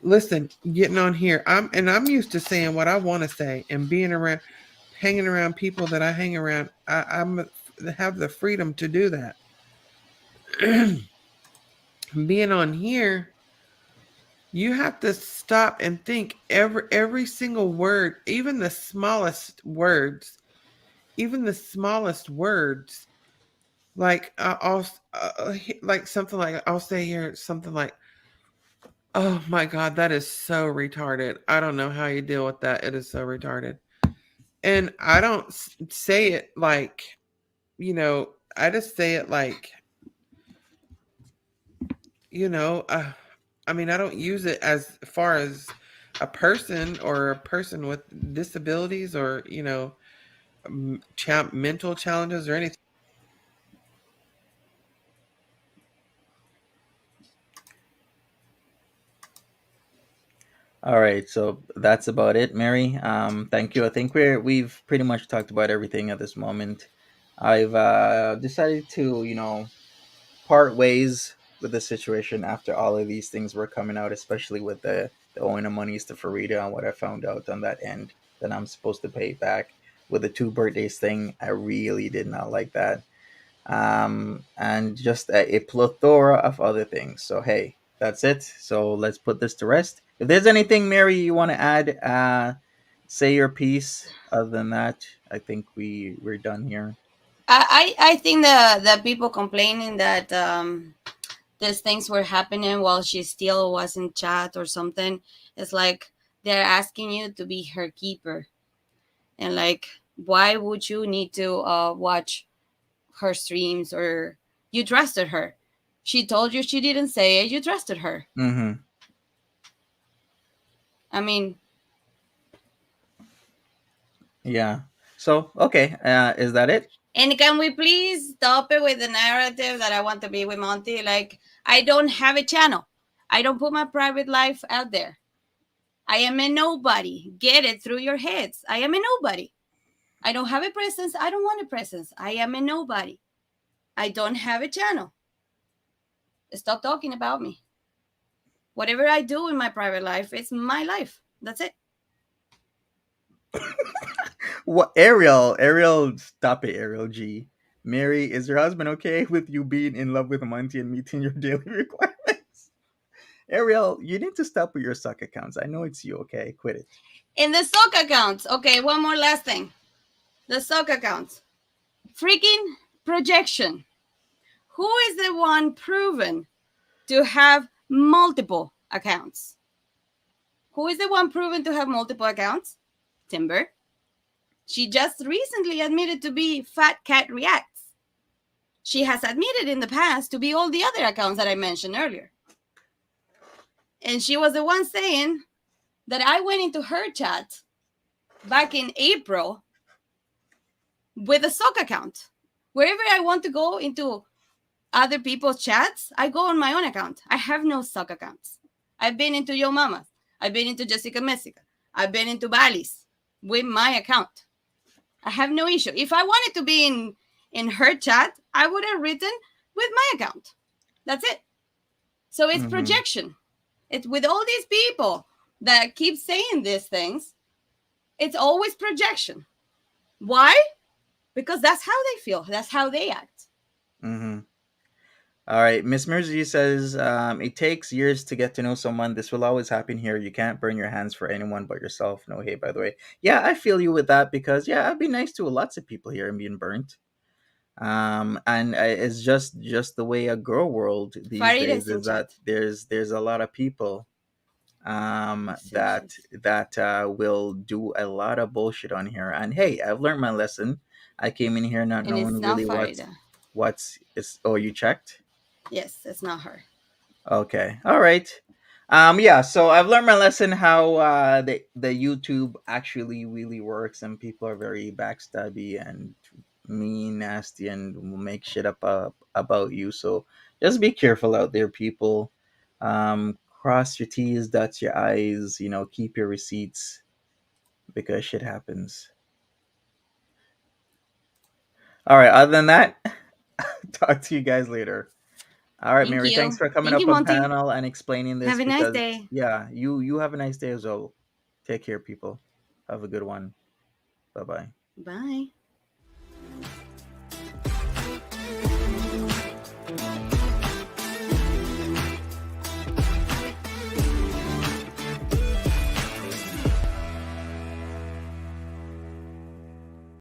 Listen, getting on here, I'm used to saying what I want to say and hanging around people that I hang around. I'm have the freedom to do that. Being on here, you have to stop and think every single word, even the smallest words, like like something like I'll say here something like, oh my god, that is so retarded. I don't know how you deal with that. It is so retarded. And I don't say it like, I just say it like, I mean, I don't use it as far as a person or a person with disabilities or, mental challenges or anything. All right, so that's about it, Mary. Thank you. I think we've pretty much talked about everything at this moment. I've decided to, part ways with the situation after all of these things were coming out, especially with the owing of monies to Farida and what I found out on that end that I'm supposed to pay back with the 2 birthdays thing. I really did not like that. And just a plethora of other things. So hey, that's it. So let's put this to rest. If there's anything, Mary, you want to add, say your piece. Other than that, I think we're done here. I think the people complaining that these things were happening while she still was in chat or something, it's like they're asking you to be her keeper, and like, why would you need to watch her streams? Or you trusted her. She told you, she didn't say it, you trusted her. Mm-hmm. I mean, Yeah. So okay, is that it? and can we please stop it with the narrative that I want to be with Monty? Like, I don't have a channel. I don't put my private life out there. I am a nobody. Get it through your heads. I am a nobody. I don't have a presence. I don't want a presence. I am a nobody. I don't have a channel. Stop talking about me. Whatever I do in my private life, it's my life. That's it. What, Ariel? Ariel, stop it, Ariel G. Mary, is your husband okay with you being in love with Monty and meeting your daily requirements? Ariel, you need to stop with your suck accounts. I know it's you, okay? Quit it. In the sock accounts. Okay, one more last thing. The sock accounts. Freaking projection. Who is the one proven to have multiple accounts? Who is the one proven to have multiple accounts? Timber. She just recently admitted to be Fat Cat Reacts. She has admitted in the past to be all the other accounts that I mentioned earlier. And she was the one saying that I went into her chat back in April with a sock account. Wherever I want to go into other people's chats, I go on my own account. I have no sock accounts. I've been into Yo Mama's. I've been into Jessica Messica. I've been into Bali's with my account. I have no issue. If I wanted to be in her chat, I would have written with my account. That's it. So it's projection. It's with all these people that keep saying these things, it's always projection. Why? Because that's how they feel. That's how they act. All right. Miss Mersey says, it takes years to get to know someone. This will always happen here. You can't burn your hands for anyone but yourself. No hate, by the way. Yeah, I feel you with that because, yeah, I've been nice to lots of people here and being burnt. And it's just the way a girl world these Farida days is is that there's a lot of people that will do a lot of bullshit on here. And hey, I've learned my lesson. I came in here not And it's knowing not really Farida. what's is. Oh, you checked? Yes, it's not her. Okay, all right. Yeah, so I've learned my lesson how the YouTube actually really works, and people are very backstabby and mean, nasty, and will make shit up about you. So just be careful out there, people. Cross your T's, dot your I's. Keep your receipts because shit happens. All right. Other than that, talk to you guys later. All right, Thank Mary. you. Thanks for coming Thank up you, on Monty. panel and explaining this. Have a nice because, day. Yeah, you have a nice day as well. Take care, people. Have a good one. Bye-bye. Bye.